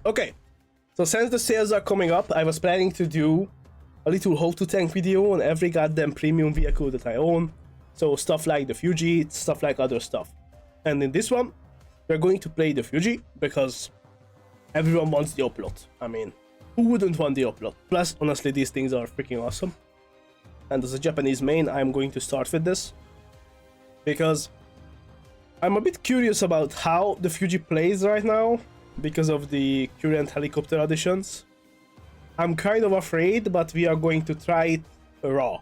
Okay, so since the sales are coming up, I was planning to do a little how to tank video on every goddamn premium vehicle that I own. So stuff like the Fuji, stuff like other stuff. And in this one, we're going to play the Fuji because everyone wants the upload. I mean, who wouldn't want the upload? Plus, honestly, these things are freaking awesome. And as a Japanese main, I'm going to start with this because I'm a bit curious about how the Fuji plays right now because of the current helicopter additions. I'm kind of afraid, but we are going to try it raw.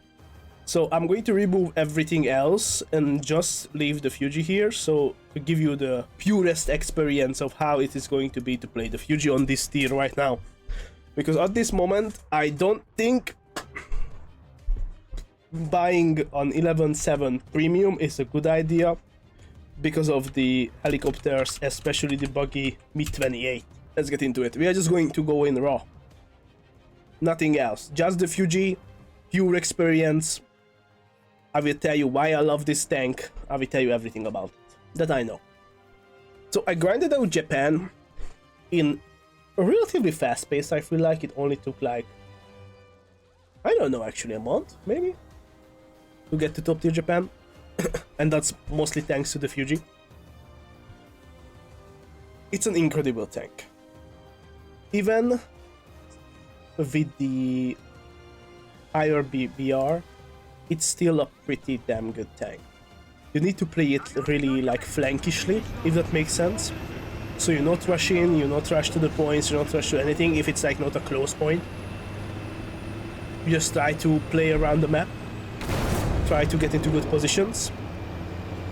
So I'm going to remove everything else and just leave the Fuji here, so to give you the purest experience of how it is going to be to play the Fuji on this tier right now. Because at this moment, I don't think buying an 11.7 premium is a good idea because of the helicopters, especially the buggy Mi-28. Let's get into it. We are just going to go in raw. Nothing else. Just the Fuji, pure experience. I will tell you why I love this tank. I will tell you everything about it that I know. So I grinded out Japan in a relatively fast pace. I feel like it only took like, I don't know, actually a month, maybe, to get to top tier Japan. And that's mostly thanks to the Fuji. It's an incredible tank. Even with the higher BR, it's still a pretty damn good tank. You need to play it really like flankishly, if that makes sense. So you not rush in, you not rush to the points, you not rush to anything if it's like not a close point. You just try to play around the map, try to get into good positions,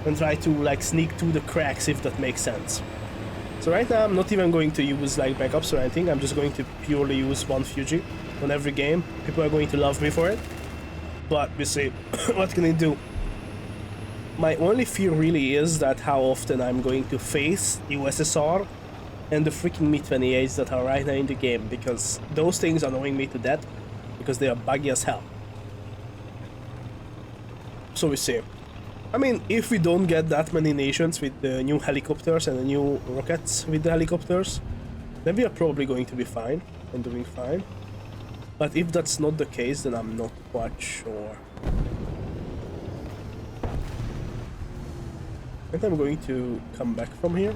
and try to like sneak through the cracks if that makes sense. So right now I'm not even going to use like backups or anything, I'm just going to purely use one Fuji on every game. People are going to love me for it, but we see. What can I do? My only fear really is that how often I'm going to face the USSR and the freaking Mi-28s that are right now in the game, because those things are annoying me to death because they are buggy as hell. So we see. I mean, if we don't get that many nations with the new helicopters and the new rockets with the helicopters, then we are probably going to be fine and doing fine. But if that's not the case, then I'm not quite sure. And I'm going to come back from here,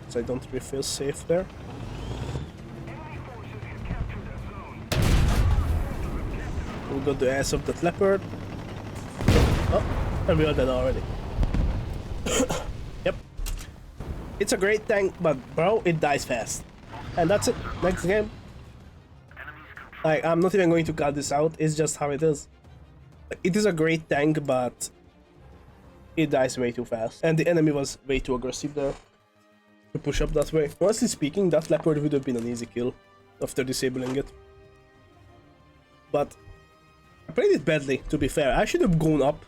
because I don't really feel safe there. We got the ass of that leopard. Oh, and we are dead already. Yep. It's a great tank, but bro, it dies fast. And that's it. Next game. Like, I'm not even going to cut this out, it's just how it is. It is a great tank, but it dies way too fast. And the enemy was way too aggressive there to push up that way. Honestly speaking, that leopard would have been an easy kill after disabling it. But I played it badly, to be fair. I should have gone up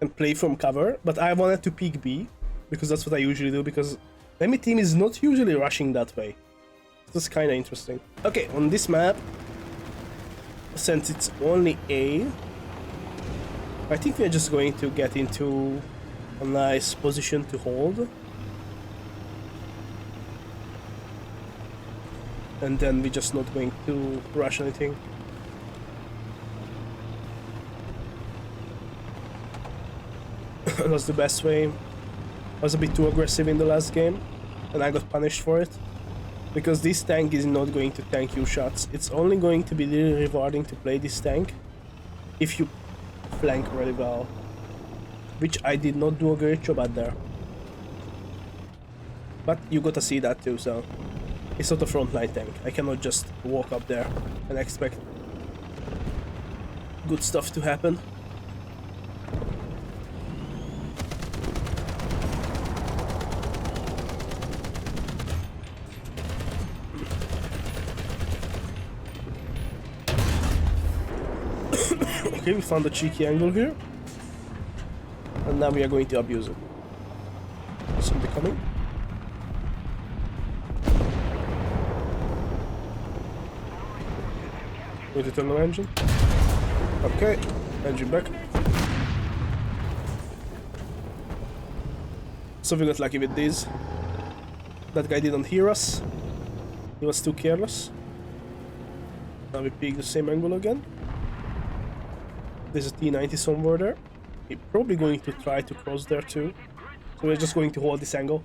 and played from cover, but I wanted to peek B, because that's what I usually do, because the enemy team is not usually rushing that way. That's kind of interesting. Okay, on this map, since it's only A, I think we're just going to get into a nice position to hold. And then we're just not going to rush anything. That's the best way. I was a bit too aggressive in the last game, and I got punished for it. Because this tank is not going to tank you shots. It's only going to be really rewarding to play this tank if you flank really well. Which I did not do a great job at there. But you gotta see that too, so it's not a frontline tank. I cannot just walk up there and expect good stuff to happen. Okay, we found a cheeky angle here. And now we are going to abuse it. Somebody coming. Need to turn on engine. Okay, engine back. So we got lucky with these. That guy didn't hear us. He was too careless. Now we peek the same angle again. There's a T90 somewhere there. He's probably going to try to cross there too. So we're just going to hold this angle.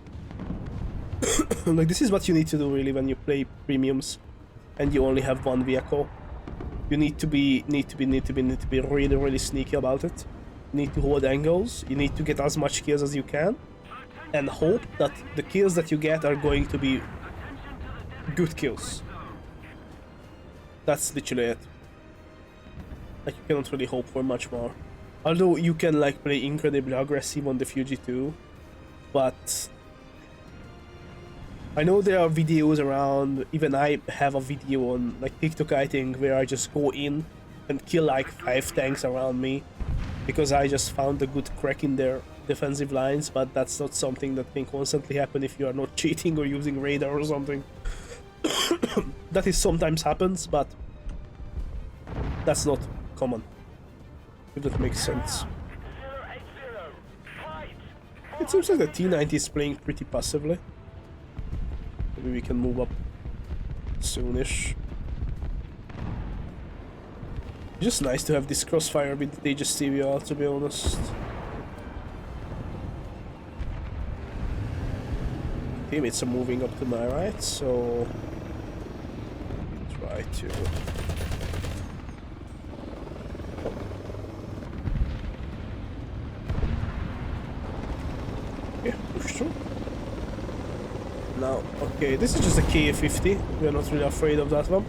Like, this is what you need to do really when you play premiums and you only have one vehicle. You need to be really, really sneaky about it. You need to hold angles. You need to get as much kills as you can, and hope that the kills that you get are going to be good kills. That's literally it. Like, you cannot really hope for much more. Although you can like play incredibly aggressive on the Fuji too, but I know there are videos around, even I have a video on like TikTok I think, where I just go in and kill like 5 tanks around me because I just found a good crack in their defensive lines, but that's not something that can constantly happen if you are not cheating or using radar or something. That is sometimes happens, but that's not common, if that makes sense. It seems like the T90 is playing pretty passively. Maybe we can move up soonish. It's just nice to have this crossfire with the Tejas TVR, to be honest. Teammates are moving up to my right, so try to. Yeah, push through. Now, okay, this is just a KA-50. We're not really afraid of that one.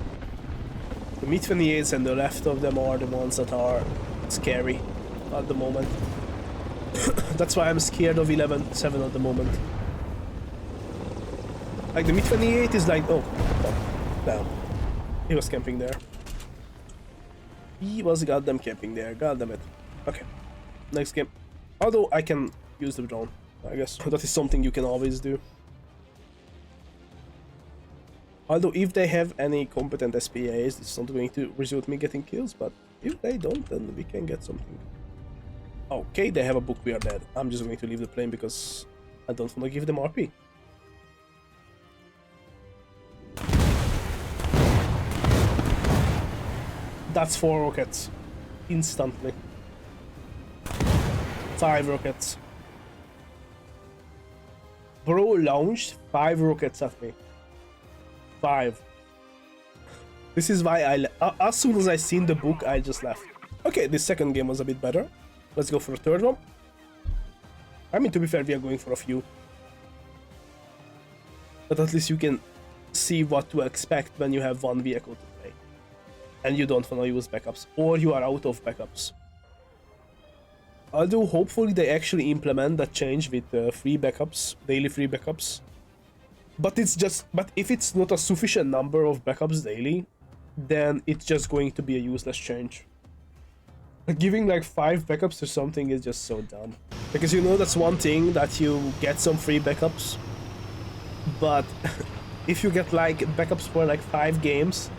The Mi-28s and the left of them are the ones that are scary at the moment. That's why I'm scared of 11-7 at the moment. Like, the Mi-28 is like, oh, damn. He was camping there. He was goddamn camping there, goddamn it. Okay, next game. Although I can use the drone, I guess. That is something you can always do. Although if they have any competent SPAs, it's not going to result me getting kills, but if they don't, then we can get something. Okay, they have a book, we are dead. I'm just going to leave the plane because I don't want to give them RP. That's 4 rockets. Instantly. 5 rockets. Bro launched 5 rockets at me. 5. This is why as soon as I seen the book, I just left. Okay, this second game was a bit better. Let's go for a third one. I mean, to be fair, we are going for a few. But at least you can see what to expect when you have one vehicle to play. And you don't want to use backups. Or you are out of backups. Although hopefully they actually implement that change with free backups, daily free backups. But if it's not a sufficient number of backups daily, then it's just going to be a useless change. Like, giving like 5 backups to something is just so dumb. Because you know that's one thing that you get some free backups. But if you get like backups for like 5 games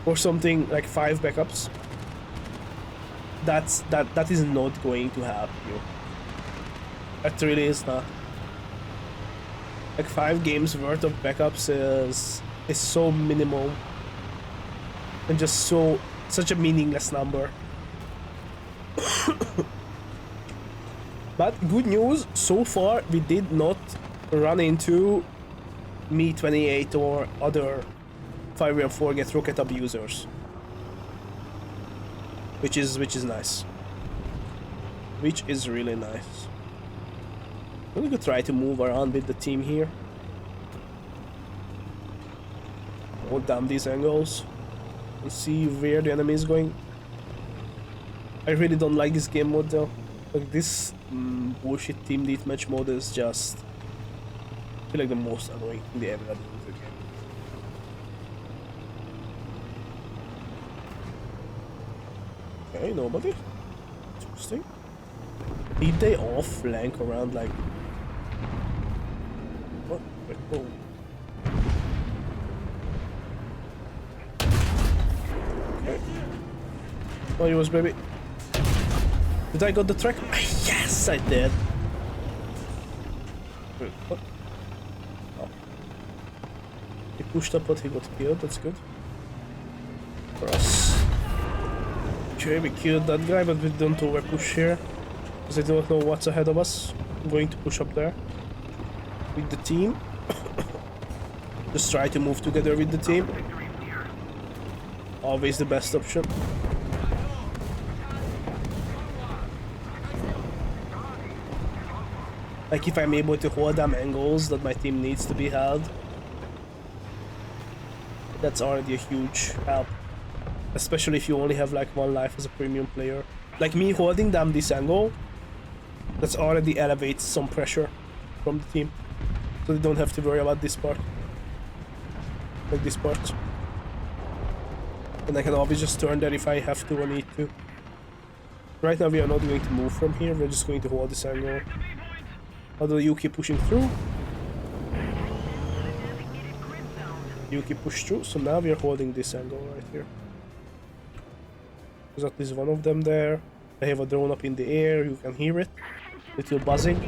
or something, like 5 backups, that is not going to help you. That really is not. Like 5 games worth of backups is so minimal and just such a meaningless number. But good news, so far we did not run into Mi-28 or other 5v4 get rocket abusers, which is nice. Which is really nice. I'm gonna try to move around with the team here. Hold down these angles and see where the enemy is going. I really don't like this game mode though. Like, this bullshit team deathmatch mode is just, I feel like, the most annoying thing they ever had in the game. Okay, nobody. Interesting. Did they all flank around like... What? Wait, oh. Okay. Oh, yours, baby. Did I got the track? Yes, I did. Wait, what? Oh. It pushed up, but he got killed. That's good for us. Okay, we killed that guy, but we don't overpush here because I do not know what's ahead of us. I'm going to push up there with the team. Just try to move together with the team. Always the best option. Like if I'm able to hold them angles that my team needs to be held, that's already a huge help. Especially if you only have like one life as a premium player. Like me holding them this angle, that's already elevates some pressure from the team. So they don't have to worry about this part. Like this part. And I can always just turn there if I have to or need to. Right now we are not going to move from here, we're just going to hold this angle. Although you keep pushing through. You keep push through, so now we are holding this angle right here. There's at least one of them there. They have a drone up in the air, you can hear it. Little buzzing.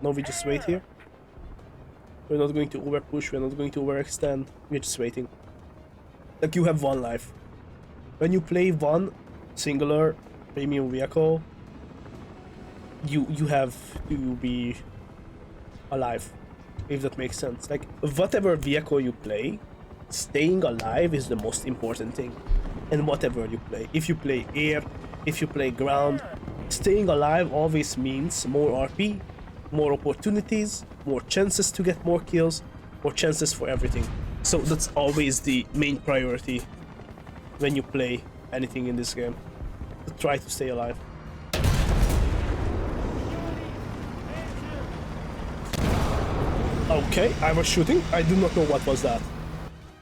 Now we just wait here. We're not going to over push, we're not going to overextend, we're just waiting. Like you have one life. When you play one singular premium vehicle, you have to be alive, if that makes sense. Like whatever vehicle you play, staying alive is the most important thing. And whatever you play, if you play air, if you play ground, staying alive always means more RP, more opportunities, more chances to get more kills, more chances for everything. So that's always the main priority when you play anything in this game, to try to stay alive. Okay, I was shooting. I do not know what was that.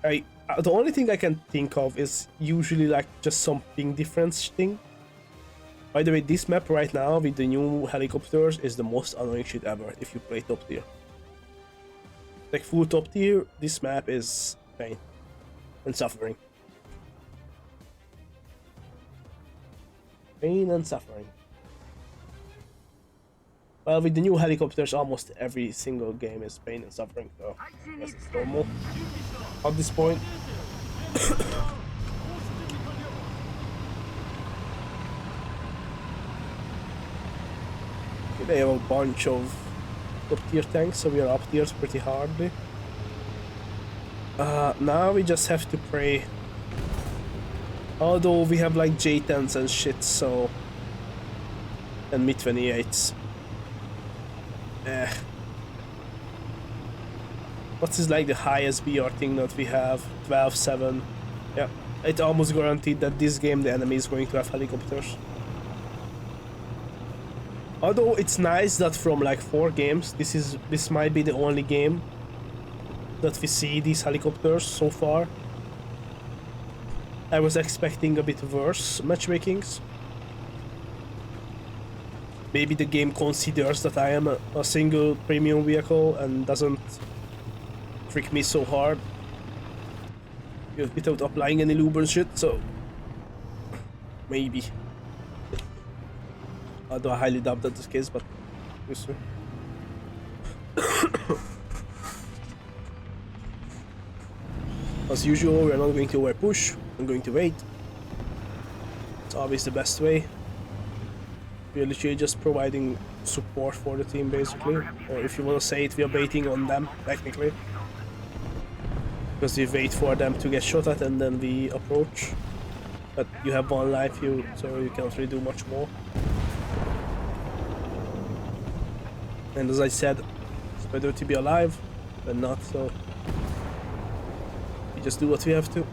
The only thing I can think of is usually like just some ping difference thing. By the way, this map right now with the new helicopters is the most annoying shit ever if you play top tier. Like full top tier, this map is pain and suffering. Pain and suffering. Well, with the new helicopters, almost every single game is pain and suffering, so I guess it's normal at this point. Okay, they have a bunch of top tier tanks, so we are up tiers pretty hardly. Now we just have to pray. Although we have like J10s and shit, so... and Mi-28s. What is like the highest BR thing that we have? 12-7. Yeah, it's almost guaranteed that this game the enemy is going to have helicopters. Although it's nice that from like 4 games, this might be the only game that we see these helicopters so far. I was expecting a bit worse matchmakings. Maybe the game considers that I am a single premium vehicle and doesn't trick me so hard without applying any lube and shit, so maybe. Although I highly doubt that's the case, but we'll see. As usual, we're not going to over push, I'm going to wait. It's always the best way. We're literally just providing support for the team, basically. Or if you want to say it, we are baiting on them, technically. Because we wait for them to get shot at and then we approach. But you have one life, so you can't really do much more. And as I said, it's better to be alive than not, so we just do what we have to.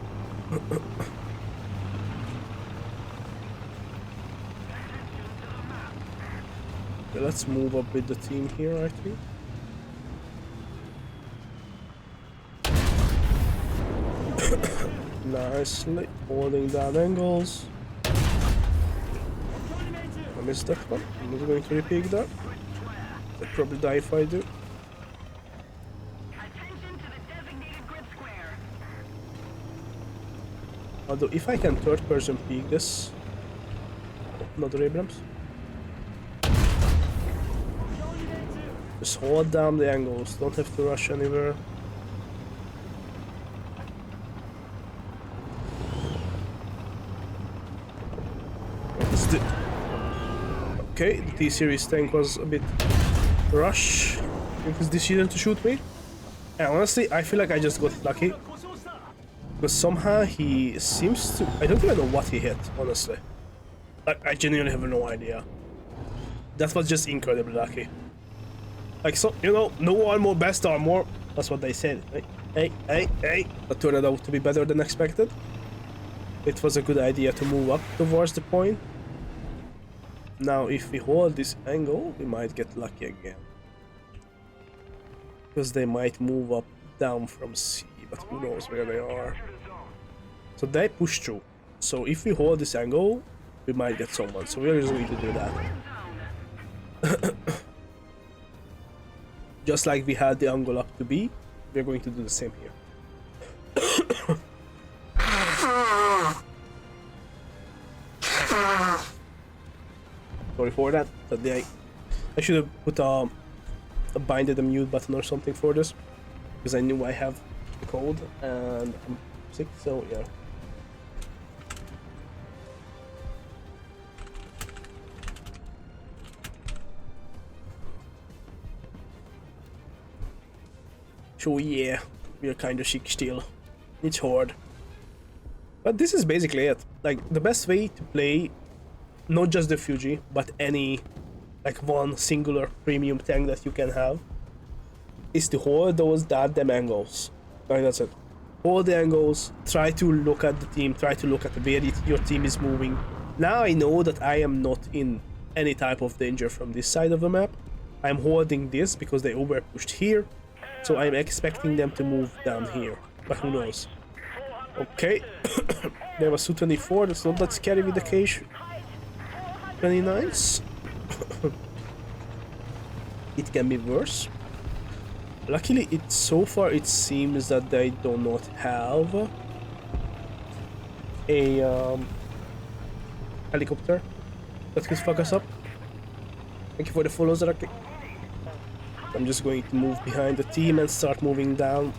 Okay, let's move up with the team here, I think. Nicely holding down angles. I missed that one. I'm not going to repeat that. I'll probably die if I do. Although if I can third person peek this. Oh, another Abrams. Just hold down the angles, don't have to rush anywhere. Because the... Okay, the T-Series tank was a bit rush with his decision to shoot me. And honestly, I feel like I just got lucky. Because somehow he seems to... I don't even know what he hit, honestly. Like, I genuinely have no idea. That was just incredibly lucky. Like, so, you know, no armor, best armor. That's what they said. Hey. That turned out to be better than expected. It was a good idea to move up towards the point. Now, if we hold this angle, we might get lucky again. Because they might move up down from C, but who knows where they are. So they push through. So if we hold this angle, we might get someone. So we're just going to do that. Just like we had the angle up to B, we're going to do the same here. Sorry for that, but I should have put a binded a mute button or something for this, because I knew I have the cold and I'm sick, so yeah. So yeah, we're kind of sick still. It's hard. But this is basically it. Like, the best way to play not just the Fuji, but any like one singular premium tank that you can have is to hold those goddamn angles. Like, that's it. Hold the angles, try to look at the team, try to look at where your team is moving. Now I know that I am not in any type of danger from this side of the map. I'm holding this because they overpushed here, so I'm expecting them to move down here, but who knows. Okay, there was Su-24, that's not that scary with the cage. 29s. It can be worse. Luckily, so far it seems that they do not have a helicopter that could fuck us up. Thank you for the follows, Raki. I'm just going to move behind the team and start moving down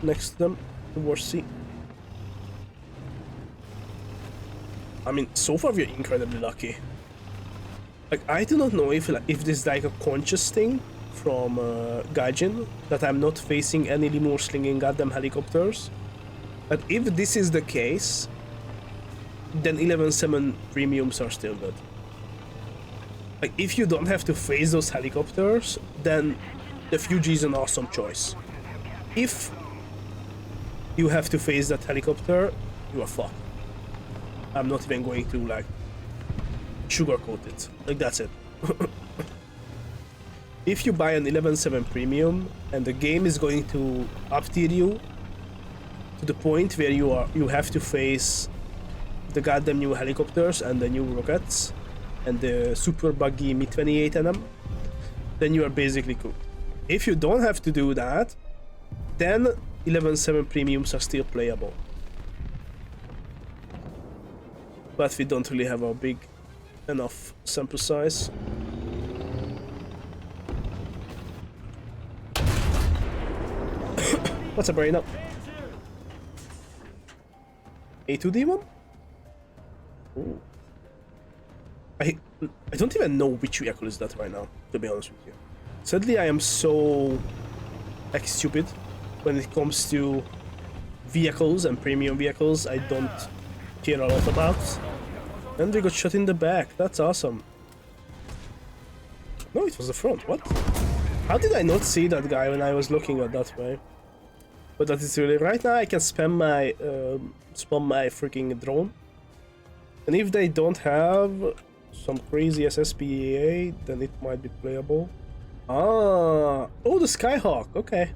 next to them towards C. I mean, so far we're incredibly lucky. Like, I do not know if this is like a conscious thing from Gaijin, that I'm not facing any Lemur slinging goddamn helicopters. But if this is the case, then 11-7 premiums are still good. Like, if you don't have to face those helicopters, then the Fuji is an awesome choice. If you have to face that helicopter, you are fucked. I'm not even going to, like, sugarcoat it. Like, that's it. If you buy an 11-7 premium and the game is going to up-tier you to the point where you have to face the goddamn new helicopters and the new rockets and the super buggy Mi-28 NM, then you are basically cooked. If you don't have to do that, then 11-7 premiums are still playable. But we don't really have a big enough sample size. What's up, right now? A2 demon? Ooh. I don't even know which vehicle is that right now, to be honest with you. Sadly, I am so like stupid when it comes to vehicles and premium vehicles. I don't care a lot about. And we got shot in the back. That's awesome. No, it was the front. What? How did I not see that guy when I was looking at that way? But that is really... Right now I can spam my freaking drone. And if they don't have some crazy SSPAA, then it might be playable. Ah, oh, the Skyhawk. Okay.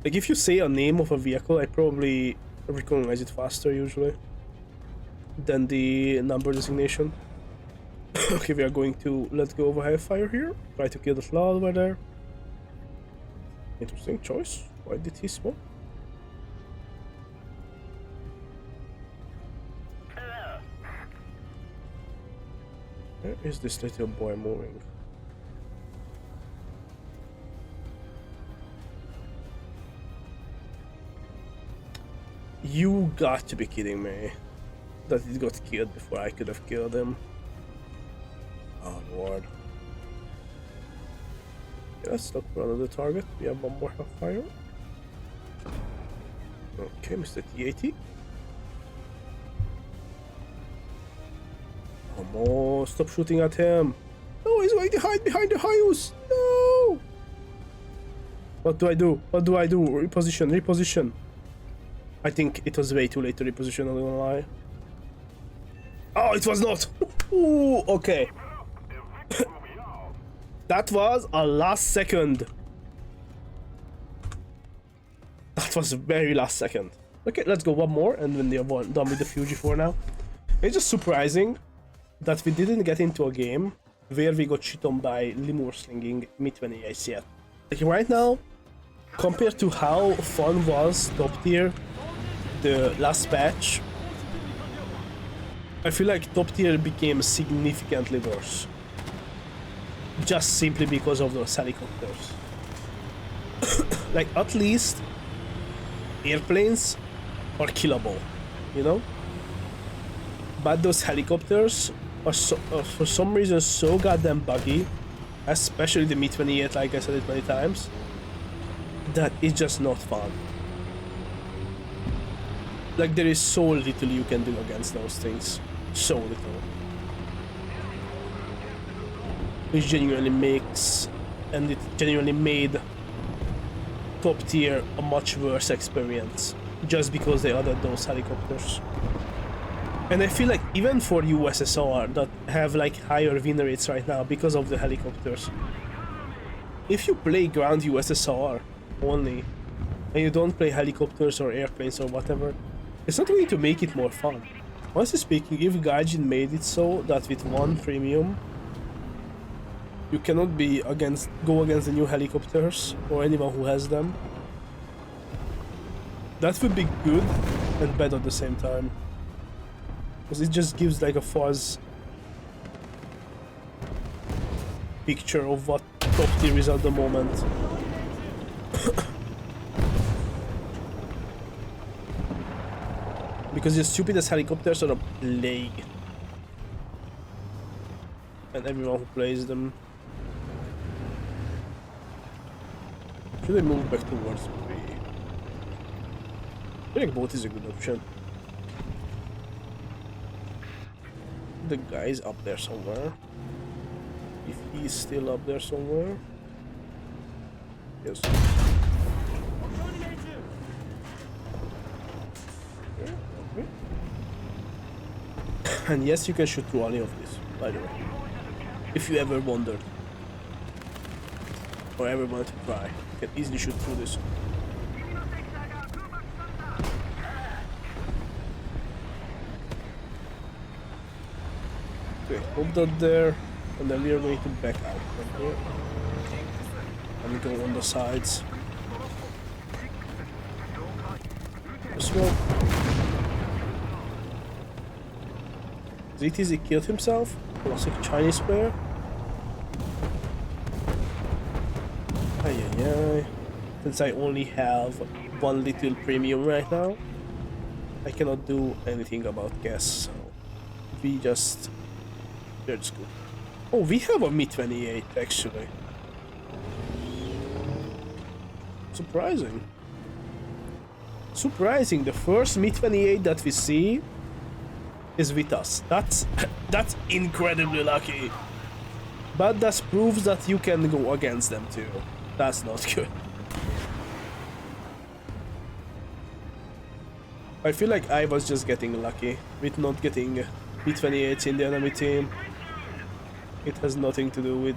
Like, if you say a name of a vehicle, I probably recognize it faster usually than the number designation. Okay, we are going to let go of a Hellfire here. Try to kill the Cloud over there. Interesting choice. Why did he smoke? Where is this little boy moving? You got to be kidding me. That it got killed before I could have killed him. Oh lord. Okay, let's look for another target. We have one more fire. Okay, Mr. T-80. Oh, stop shooting at him. No, he's going to hide behind the house. No. What do I do? What do I do? Reposition, reposition. I think it was way too late to reposition, I'm not gonna lie. Oh, it was not. Ooh, okay. That was a last second. That was very last second. Okay, let's go one more, and then they're done with the Fuji for now. It's just surprising that we didn't get into a game where we got shit on by lemur slinging Mi-28 yet. Like right now, compared to how fun was top tier the last patch, I feel like top tier became significantly worse. Just simply because of those helicopters. Like at least airplanes are killable, you know? But those helicopters are for some reason so goddamn buggy, especially the Mi-28, like I said it many times, that it's just not fun. Like there is so little you can do against those things. So little. Which genuinely makes, and it genuinely made top tier a much worse experience just because they added those helicopters. And I feel like even for USSR that have like higher win rates right now because of the helicopters, if you play ground USSR only and you don't play helicopters or airplanes or whatever, it's not going to make it more fun. Honestly speaking, if Gaijin made it so that with one premium you cannot go against the new helicopters or anyone who has them, that would be good and bad at the same time. Because it just gives like a fuzz picture of what top tier is at the moment. Because the stupidest helicopters are a plague. And everyone who plays them. Should I move back towards B? I think boat is a good option. The guy's up there somewhere. If he's still up there somewhere. Yes. Okay. And yes, you can shoot through any of this, by the way. If you ever wondered. Or ever wanted to try. You can easily shoot through this. Okay, hold that there, and then we are going to back out from here. And go on the sides. As well. ZTZ killed himself? Classic Chinese player? Since I only have one little premium right now, I cannot do anything about gas, so we just... Let's go. Oh, we have a Mi-28 actually. Surprising. Surprising, the first Mi-28 that we see is with us. That's incredibly lucky. But that proves that you can go against them too. That's not good. I feel like I was just getting lucky with not getting Mi-28s in the enemy team. It has nothing to do with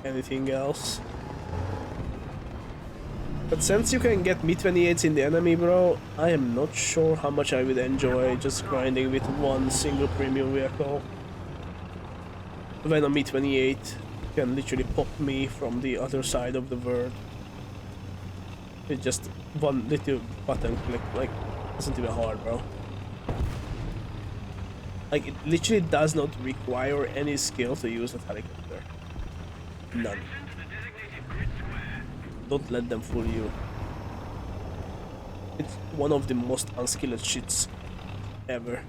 anything else. But since you can get Mi-28s in the enemy, bro, I am not sure how much I would enjoy just grinding with one single premium vehicle. When a Mi-28 can literally pop me from the other side of the world. It's just one little button click, like, isn't even hard, bro. Like, it literally does not require any skill to use that helicopter. None. Don't let them fool you. It's one of the most unskilled shits ever.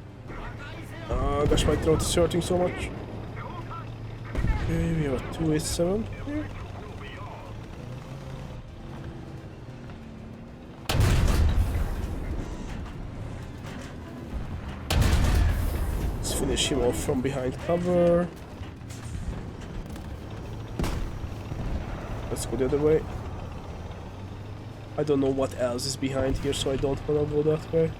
Gosh, my throat is hurting so much. Okay, we have a 287 here. Let's finish him off from behind cover. Let's go the other way. I don't know what else is behind here, so I don't wanna go that way.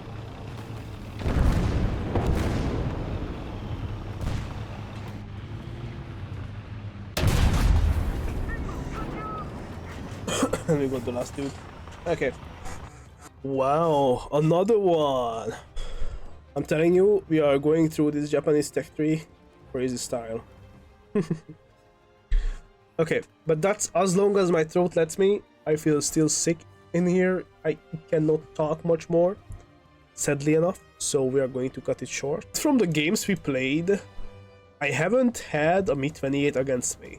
And we got the last dude. Okay. Wow, another one. I'm telling you, we are going through this Japanese tech tree crazy style. Okay, but that's as long as my throat lets me. I feel still sick in here. I cannot talk much more, sadly enough, so we are going to cut it short. From the games we played, I haven't had a Mi-28 against me,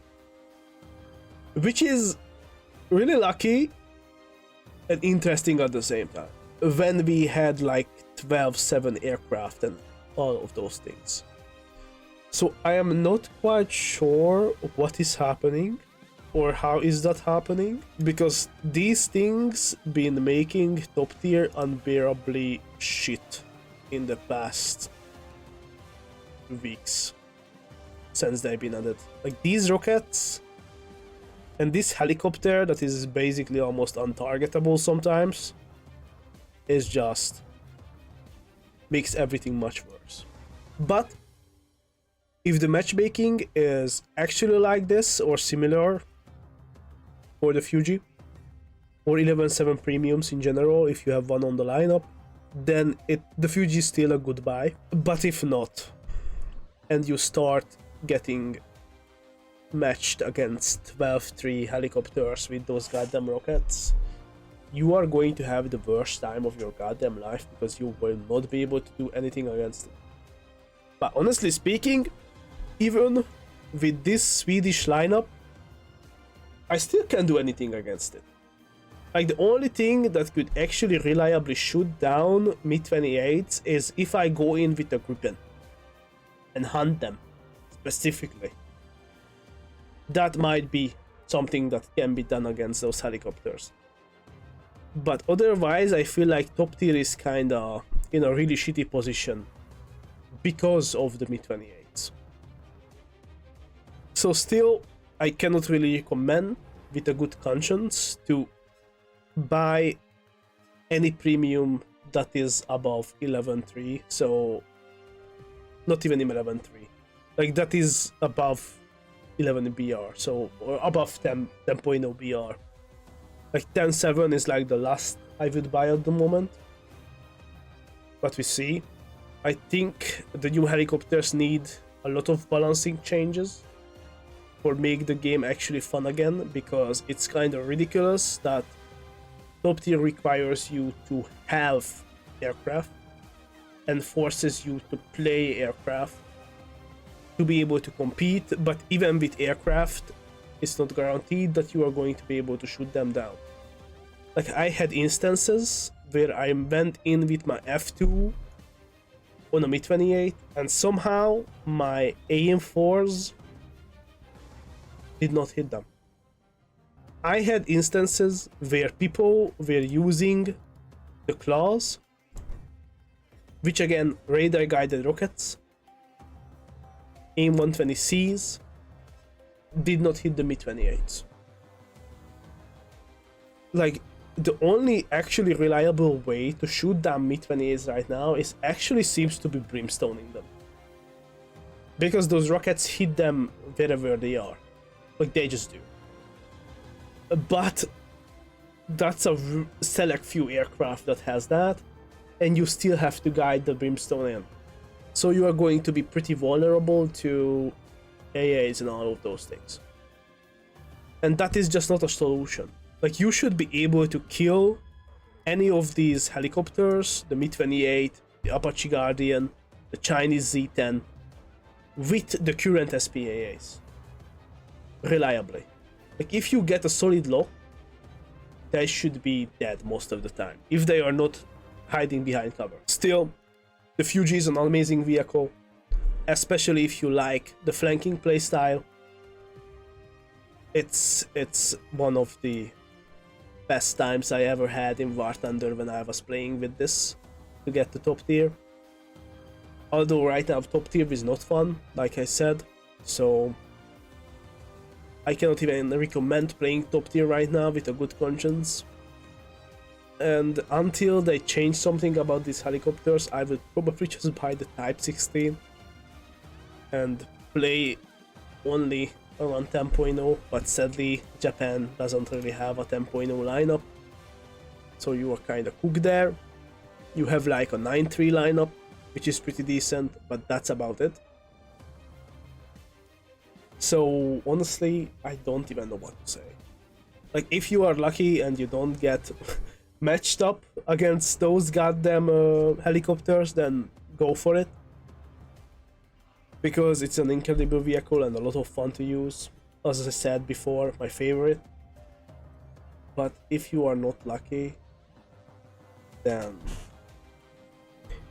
which is really lucky and interesting at the same time. When we had like 12-7 aircraft and all of those things. So I am not quite sure what is happening or how is that happening, because these things been making top tier unbearably shit in the past weeks since they've been added. Like these rockets and this helicopter that is basically almost untargetable sometimes is just makes everything much worse. But if the matchmaking is actually like this or similar for the Fuji or 11.7 premiums in general, if you have one on the lineup, then the Fuji is still a good buy. But if not, and you start getting matched against 12-3 helicopters with those goddamn rockets, you are going to have the worst time of your goddamn life because you will not be able to do anything against it. But honestly speaking, even with this Swedish lineup, I still can't do anything against it. Like the only thing that could actually reliably shoot down Mi-28s is if I go in with a Gripen and hunt them specifically. That might be something that can be done against those helicopters. But otherwise, I feel like top tier is kinda in a really shitty position because of the Mi-28s. So still, I cannot really recommend with a good conscience to buy any premium that is above 11.3, so not even 11.3. Like that is above 11 BR, so or above 10.0 BR. Like 10.7 is like the last I would buy at the moment. But we see. I think the new helicopters need a lot of balancing changes for make the game actually fun again, because it's kind of ridiculous that top tier requires you to have aircraft and forces you to play aircraft to be able to compete, but even with aircraft, it's not guaranteed that you are going to be able to shoot them down. Like I had instances where I went in with my F2 on a Mi-28 and somehow my AM4s did not hit them. I had instances where people were using the claws, which again, radar guided rockets, AIM-120Cs, did not hit the Mi-28s. Like, the only actually reliable way to shoot down Mi-28s right now is actually seems to be brimstoning them. Because those rockets hit them wherever they are. Like, they just do. But that's a select few aircraft that has that, and you still have to guide the brimstone in. So you are going to be pretty vulnerable to AAs and all of those things. And that is just not a solution. Like, you should be able to kill any of these helicopters, the Mi-28, the Apache Guardian, the Chinese Z-10, with the current SPAAs. Reliably. Like, if you get a solid lock, they should be dead most of the time, if they are not hiding behind cover. Still, the Fuji is an amazing vehicle, especially if you like the flanking playstyle. It's one of the best times I ever had in War Thunder when I was playing with this to get the top tier. Although right now top tier is not fun, like I said, so I cannot even recommend playing top tier right now with a good conscience. And until they change something about these helicopters, I would probably just buy the Type 16 and play only around 10.0, but sadly Japan doesn't really have a 10.0 lineup, so you are kind of cooked there. You have like a 9-3 lineup, which is pretty decent, but that's about it. So honestly, I don't even know what to say. Like, if you are lucky and you don't get matched up against those goddamn helicopters, then go for it, because it's an incredible vehicle and a lot of fun to use. As I said before, my favorite. But if you are not lucky, then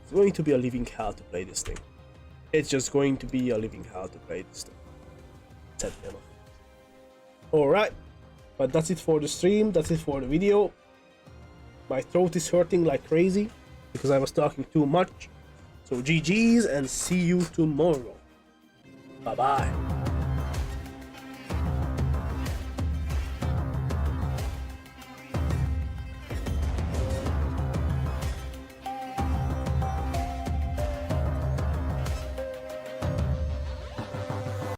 it's going to be a living hell to play this thing. It's just going to be a living hell to play this thing. Sad enough. Alright, but that's it for the stream, that's it for the video. My throat is hurting like crazy because I was talking too much. So GG's and see you tomorrow. Bye bye.